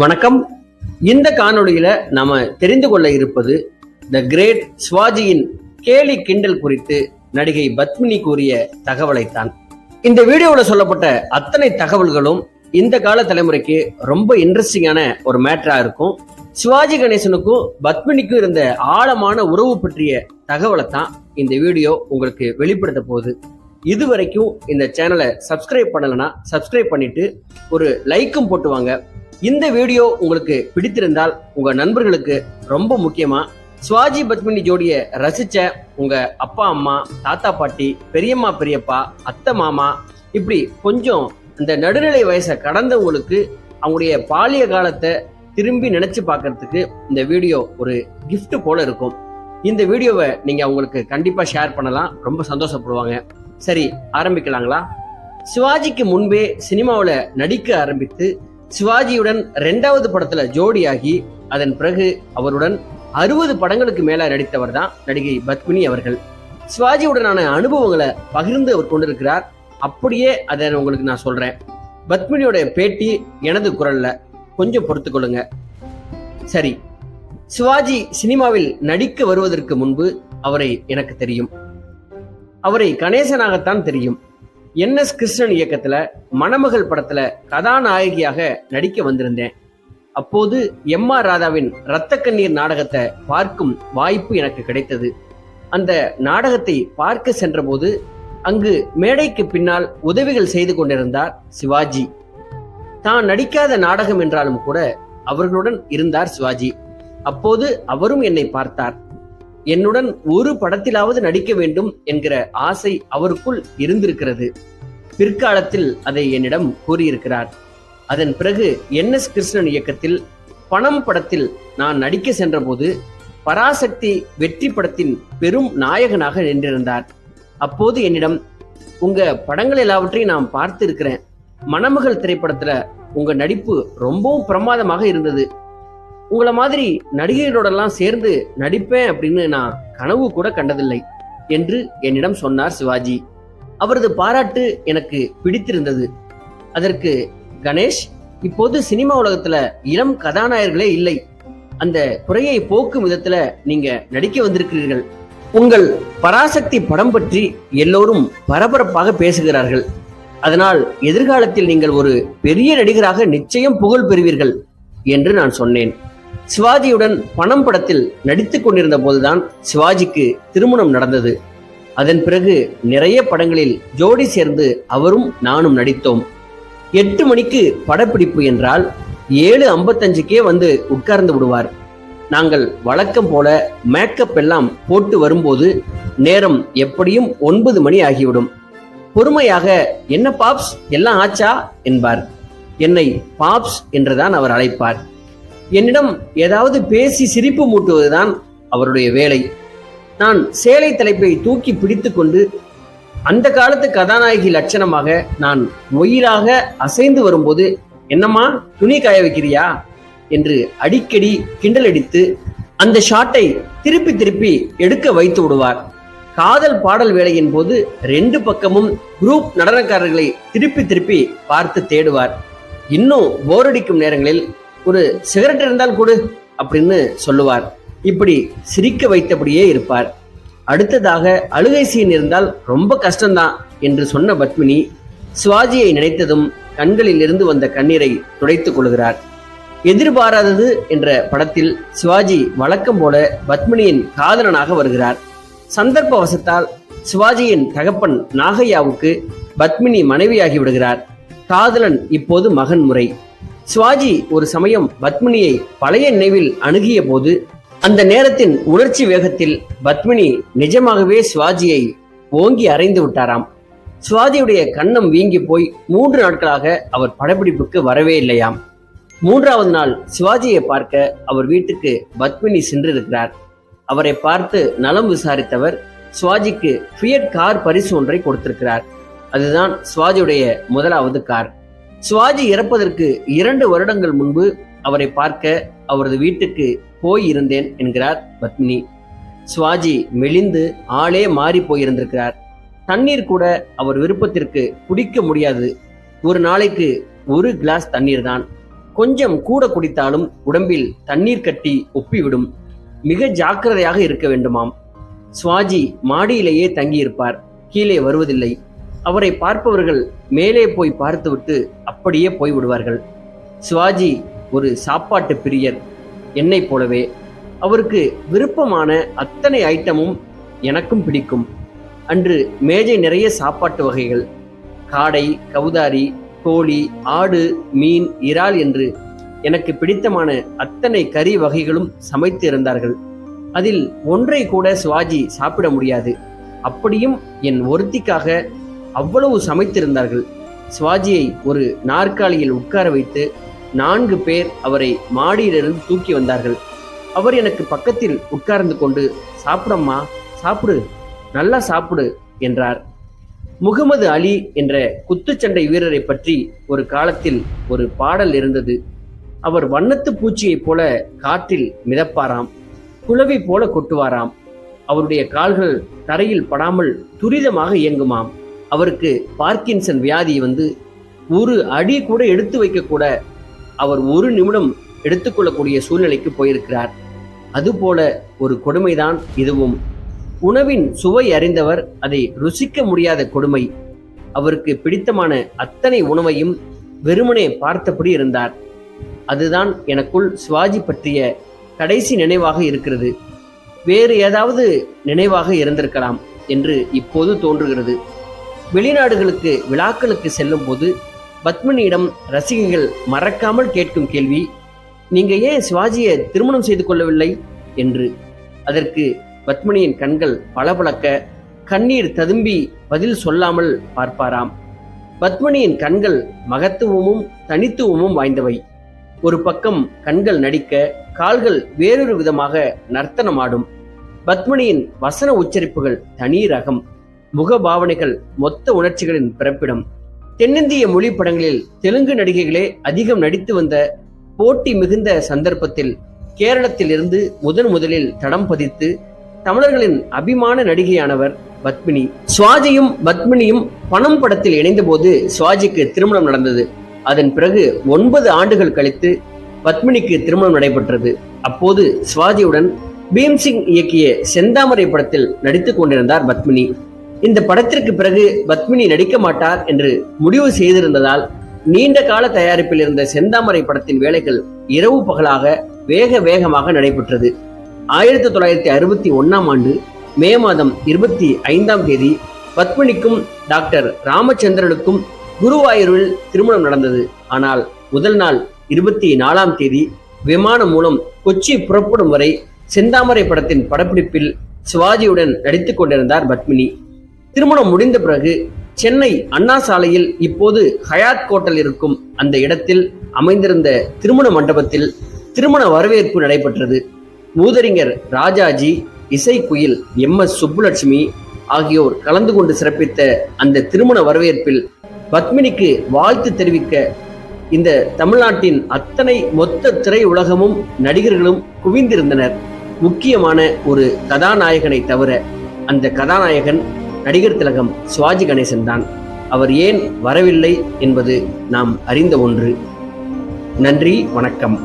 வணக்கம். இந்த காணொளியில நாம தெரிந்து கொள்ள இருப்பது த கிரேட் சிவாஜியின் கேலி கிண்டல் குறித்து நடிகை பத்மினி கூறிய தகவலைத்தான். இந்த வீடியோல சொல்லப்பட்ட அத்தனை தகவல்களும் இந்த கால தலைமுறைக்கு ரொம்ப இன்ட்ரெஸ்டிங்கான ஒரு மேட்டரா இருக்கும். சிவாஜி கணேசனுக்கும் பத்மினிக்கும் இருந்த ஆழமான உறவு பற்றிய தகவலை தான் இந்த வீடியோ உங்களுக்கு வெளிப்படுத்த போகுது. இதுவரைக்கும் இந்த சேனலை சப்ஸ்கிரைப் பண்ணலன்னா சப்ஸ்கிரைப் பண்ணிட்டு ஒரு லைக்கும் போட்டு வாங்க. இந்த வீடியோ உங்களுக்கு பிடித்திருந்தால் உங்க நண்பர்களுக்கு, ரொம்ப முக்கியமா சிவாஜி பத்மினி ஜோடிய ரசிச்ச உங்க அப்பா அம்மா, தாத்தா பாட்டி, பெரியம்மா பெரியப்பா, அத்தை மாமா, இப்படி கொஞ்சம் இந்த நடுநிலை வயசை கடந்தவங்களுக்கு அவங்களுடைய பாலிய காலத்தை திரும்பி நினைச்சு பார்க்கறதுக்கு இந்த வீடியோ ஒரு கிஃப்ட் போல இருக்கும். இந்த வீடியோவை நீங்க அவங்களுக்கு கண்டிப்பா ஷேர் பண்ணலாம், ரொம்ப சந்தோஷப்படுவாங்க. சரி, ஆரம்பிக்கலாங்களா? சிவாஜிக்கு முன்பே சினிமாவில் நடிக்க ஆரம்பித்து சிவாஜியுடன் 2வது படத்துல ஜோடியாகி அதன் பிறகு அவருடன் 60 படங்களுக்கு மேல நடித்தவர் தான் நடிகை பத்மினி அவர்கள். சிவாஜியுடனான அனுபவங்களை பகிர்ந்து அவர் கொண்டிருக்கிறார். அப்படியே அதை உங்களுக்கு நான் சொல்றேன். பத்மினியோட பேட்டி எனது குரல்ல, கொஞ்சம் பொறுத்துக்கொள்ளுங்க. சரி, சிவாஜி சினிமாவில் நடிக்க வருவதற்கு முன்பு அவரை எனக்கு தெரியும். அவரை கணேசனாகத்தான் தெரியும். NS கிருஷ்ணன் இயக்கத்துல மணமகள் படத்துல கதாநாயகியாக நடிக்க வந்திருந்தேன். அப்போது MR ராதாவின் இரத்த கண்ணீர் நாடகத்தை பார்க்கும் வாய்ப்பு எனக்கு கிடைத்தது. அந்த நாடகத்தை பார்க்க சென்ற போது அங்கு மேடைக்கு பின்னால் உதவிகள் செய்து கொண்டிருந்தார் சிவாஜி. தான் நடிக்காத நாடகம் என்றாலும் கூட அவர்களுடன் இருந்தார் சிவாஜி. அப்போது அவரும் என்னை பார்த்தார். என்னுடன் ஒரு படத்திலாவது நடிக்க வேண்டும் என்கிற ஆசை அவருக்குள் இருந்திருக்கிறது. பிற்காலத்தில் அதை என்னிடம் கூறியிருக்கிறார். அதன் பிறகு NS கிருஷ்ணன் இயக்கத்தில் பணம் படத்தில் நான் நடிக்க சென்ற போது பராசக்தி வெற்றி படத்தின் பெரும் நாயகனாக நின்றிருந்தார். அப்போது என்னிடம், உங்க படங்கள் எல்லாவற்றையும் நான் பார்த்து இருக்கிறேன், மணமகள் திரைப்படத்துல உங்க நடிப்பு ரொம்பவும் பிரமாதமாக இருந்தது, உங்களை மாதிரி நடிகைகளோடெல்லாம் சேர்ந்து நடிப்பேன் அப்படின்னு நான் கனவு கூட கண்டதில்லை என்று என்னிடம் சொன்னார் சிவாஜி. அவரது பாராட்டு எனக்கு பிடித்திருந்தது. அதற்கு, கணேஷ், இப்போது சினிமா உலகத்துல இளம் கதாநாயகர்களே இல்லை, அந்த குறையை போக்கும் விதத்துல நீங்க நடிக்க வந்திருக்கிறீர்கள். உங்கள் பராசக்தி படம் பற்றி எல்லோரும் பரபரப்பாக பேசுகிறார்கள். அதனால் எதிர்காலத்தில் நீங்கள் ஒரு பெரிய நடிகராக நிச்சயம் புகழ் பெறுவீர்கள் என்று நான் சொன்னேன். சிவாஜியுடன் பணம் படத்தில் நடித்துக் கொண்டிருந்த போதுதான் சிவாஜிக்கு திருமணம் நடந்தது. அதன் பிறகு நிறைய படங்களில் ஜோடி சேர்ந்து அவரும் நானும் நடித்தோம். 8 மணிக்கு படப்பிடிப்பு என்றால் 7:55 வந்து உட்கார்ந்து விடுவார். நாங்கள் வழக்கம் போல மேக்கப் எல்லாம் போட்டு வரும்போது நேரம் எப்படியும் 9 மணி ஆகிவிடும். பொறுமையாக, என்ன பாப்ஸ், எல்லாம் ஆச்சா என்பார். என்னை பாப்ஸ் என்றுதான் அவர் அழைப்பார். என்னிடம் ஏதாவது பேசி சிரிப்பு மூட்டுவதுதான் அவருடைய வேலை. நான் சேலை தலைப்பை தூக்கி பிடித்து கொண்டு அந்த காலத்து கதாநாயகி லட்சணமாக நான் ஒயிலாக அசைந்து வரும்போது, என்னம்மா துணி காய வைக்கிறியா என்று அடிக்கடி கிண்டல் அடித்து அந்த ஷாட்டை திருப்பி திருப்பி எடுக்க வைத்து விடுவார். காதல் பாடல் வேளையின் போது 2 பக்கமும் குரூப் நடனக்காரர்களை திருப்பி திருப்பி பார்த்து தேடுவார். இன்னும் போரடிக்கும் நேரங்களில், ஒரு சிகரெட் இருந்தால் கொடு அப்படின்னு சொல்லுவார். இப்படி சிரிக்க வைத்தபடியே இருப்பார். அடுத்ததாக அழுகை சீன் இருந்தால் ரொம்ப கஷ்டம்தான் என்று சொன்ன பத்மினி சிவாஜியை நினைத்ததும் கண்களில் இருந்து வந்த கண்ணீரை துடைத்துக் கொள்கிறார். எதிர்பாராதது என்ற படத்தில் சிவாஜி வழக்கம் போல பத்மினியின் காதலனாக வருகிறார். சந்தர்ப்ப வசத்தால் சிவாஜியின் தகப்பன் நாகையாவுக்கு பத்மினி மனைவியாகி விடுகிறார். காதலன் இப்போது மகன் முறை. சிவாஜி ஒரு சமயம் பத்மினியை பழைய நினைவில் அணுகிய போது அந்த நேரத்தின் உணர்ச்சி வேகத்தில் பத்மினி நிஜமாகவே சிவாஜியை ஓங்கி அறைந்து விட்டாராம். சிவாஜியுடைய கன்னம் வீங்கி போய் 3 நாட்களாக அவர் படப்பிடிப்புக்கு வரவே இல்லையாம். 3வது நாள் சிவாஜியை பார்க்க அவர் வீட்டுக்கு பத்மினி சென்றிருக்கிறார். அவரை பார்த்து நலம் விசாரித்தவர் சிவாஜிக்கு ஃபியட் கார் பரிசு ஒன்றை கொடுத்திருக்கிறார். அதுதான் சிவாஜியுடைய 1வது கார். சிவாஜி இறப்பதற்கு 2 வருடங்கள் முன்பு அவரை பார்க்க அவரது வீட்டுக்கு போய் இருந்தேன் என்கிறார் பத்மினி. சிவாஜி மெலிந்து ஆளே மாறி போயிருந்திருக்கிறார். தண்ணீர் கூட அவர் விருப்பத்திற்கு குடிக்க முடியாது. ஒரு நாளைக்கு 1 கிளாஸ் தண்ணீர் தான். கொஞ்சம் கூட குடித்தாலும் உடம்பில் தண்ணீர் கட்டி ஒப்பிவிடும். மிக ஜாக்கிரதையாக இருக்க வேண்டுமாம். சிவாஜி மாடியிலேயே தங்கியிருப்பார், கீழே வருவதில்லை. அவரை பார்ப்பவர்கள் மேலே போய் பார்த்துவிட்டு அப்படியே போய்விடுவார்கள். சிவாஜி ஒரு சாப்பாட்டு பிரியர், என்னைப் போலவே. அவருக்கு விருப்பமான அத்தனை ஐட்டமும் எனக்கும் பிடிக்கும். அன்று மேஜை நிறைய சாப்பாட்டு வகைகள். காடை, கவுதாரி, கோழி, ஆடு, மீன், இறால் என்று எனக்கு பிடித்தமான அத்தனை கறி வகைகளும் சமைத்து இருந்தார்கள். அதில் ஒன்றை கூட சிவாஜி சாப்பிட முடியாது. அப்படியும் என் ஒருத்திக்காக அவ்வளவு சமைத்திருந்தார்கள். சிவாஜியை ஒரு நாற்காலியில் உட்கார வைத்து 4 பேர் அவரை மாடியிலிருந்து தூக்கி வந்தார்கள். அவர் எனக்கு பக்கத்தில் உட்கார்ந்து கொண்டு, சாப்பிடம்மா, சாப்பிடு, நல்லா சாப்பிடு என்றார். முகமது அலி என்ற குத்துச்சண்டை வீரரை பற்றி ஒரு காலத்தில் ஒரு பாடல் இருந்தது. அவர் வண்ணத்து பூச்சியைப் போல காற்றில் மிதப்பாராம், குளவி போல கொட்டுவாராம். அவருடைய கால்கள் தரையில் படாமல் துரிதமாக இயங்குமாம். அவருக்கு பார்க்கின்சன் வியாதி வந்து ஒரு அடி கூட எடுத்து வைக்க கூட அவர் 1 நிமிடம் எடுத்துக்கொள்ளக்கூடிய சூழ்நிலைக்கு போயிருக்கிறார். அதுபோல ஒரு கொடுமைதான் இதுவும். உணவின் சுவை அறிந்தவர் அதை ருசிக்க முடியாத கொடுமை. அவருக்கு பிடித்தமான அத்தனை உணவையும் வெறுமனே பார்த்தபடி இருந்தார். அதுதான் எனக்குள் சிவாஜி பற்றிய கடைசி நினைவாக இருக்கிறது. வேறு ஏதாவது நினைவாக இருந்திருக்கலாம் என்று இப்போது தோன்றுகிறது. வெளிநாடுகளுக்கு விழாக்களுக்கு செல்லும் போது பத்மினியிடம் ரசிகைகள் மறக்காமல் கேட்கும் கேள்வி, நீங்க ஏன் சிவாஜியை திருமணம் செய்து கொள்ளவில்லை என்று. அதற்கு பத்மினியின் கண்கள் பளபளக்க கண்ணீர் ததும்பி பதில் சொல்லாமல் பார்ப்பாராம். பத்மினியின் கண்கள் மகத்துவமும் தனித்துவமும் வாய்ந்தவை. ஒரு பக்கம் கண்கள் நடிக்க, கால்கள் வேறொரு விதமாக நர்த்தனமாடும். பத்மினியின் வசன உச்சரிப்புகள் தனி ரகம். முகபாவனைகள் மொத்த உணர்ச்சிகளின் பிறப்பிடம். தென்னிந்திய மொழி படங்களில் தெலுங்கு நடிகைகளே அதிகம் நடித்து வந்த போட்டி மிகுந்த சந்தர்ப்பத்தில் கேரளத்தில் இருந்து முதலில் தடம் பதித்து தமிழர்களின் அபிமான நடிகையானவர் பத்மினி. சிவாஜியும் பத்மினியும் பணம் படத்தில் இணைந்த போது சிவாஜிக்கு திருமணம் நடந்தது. அதன் பிறகு 9 ஆண்டுகள் கழித்து பத்மினிக்கு திருமணம் நடைபெற்றது. அப்போது சிவாஜியுடன் பீம்சிங் இயக்கிய செந்தாமரை படத்தில் நடித்துக் கொண்டிருந்தார் பத்மினி. இந்த படத்திற்கு பிறகு பத்மினி நடிக்க மாட்டார் என்று முடிவு செய்திருந்ததால் நீண்ட கால தயாரிப்பில் இருந்த செந்தாமரை படத்தின் வேலைகள் இரவு பகலாக வேகமாக நடைபெற்றது. 1961ஆம் ஆண்டு மே மாதம் 25ஆம் தேதி பத்மினிக்கும் டாக்டர் ராமச்சந்திரனுக்கும் குருவாயூரில் திருமணம் நடந்தது. ஆனால் முதல் நாள் 24ஆம் தேதி விமானம் மூலம் கொச்சி புறப்படும் வரை செந்தாமரை படத்தின் படப்பிடிப்பில் சிவாஜியுடன் நடித்துக் கொண்டிருந்தார் பத்மினி. திருமணம் முடிந்த பிறகு சென்னை அண்ணா சாலையில் இப்போது ஹயாத் கோட்டல் இருக்கும் அந்த இடத்தில் அமைந்திருந்த திருமண மண்டபத்தில் திருமண வரவேற்பு நடைபெற்றது. மூதறிஞர் ராஜாஜி, இசைக்குயில் MS சுப்புலட்சுமி ஆகியோர் கலந்து கொண்டு சிறப்பித்த அந்த திருமண வரவேற்பில் பத்மினிக்கு வாழ்த்து தெரிவிக்க இந்த தமிழ்நாட்டின் அத்தனை மொத்த திரை உலகமும் நடிகர்களும் குவிந்திருந்தனர். முக்கியமான ஒரு கதாநாயகனை தவிர. அந்த கதாநாயகன் நடிகர் திலகம் சிவாஜி கணேசன் தான். அவர் ஏன் வரவில்லை என்பது நாம் அறிந்த ஒன்று. நன்றி, வணக்கம்.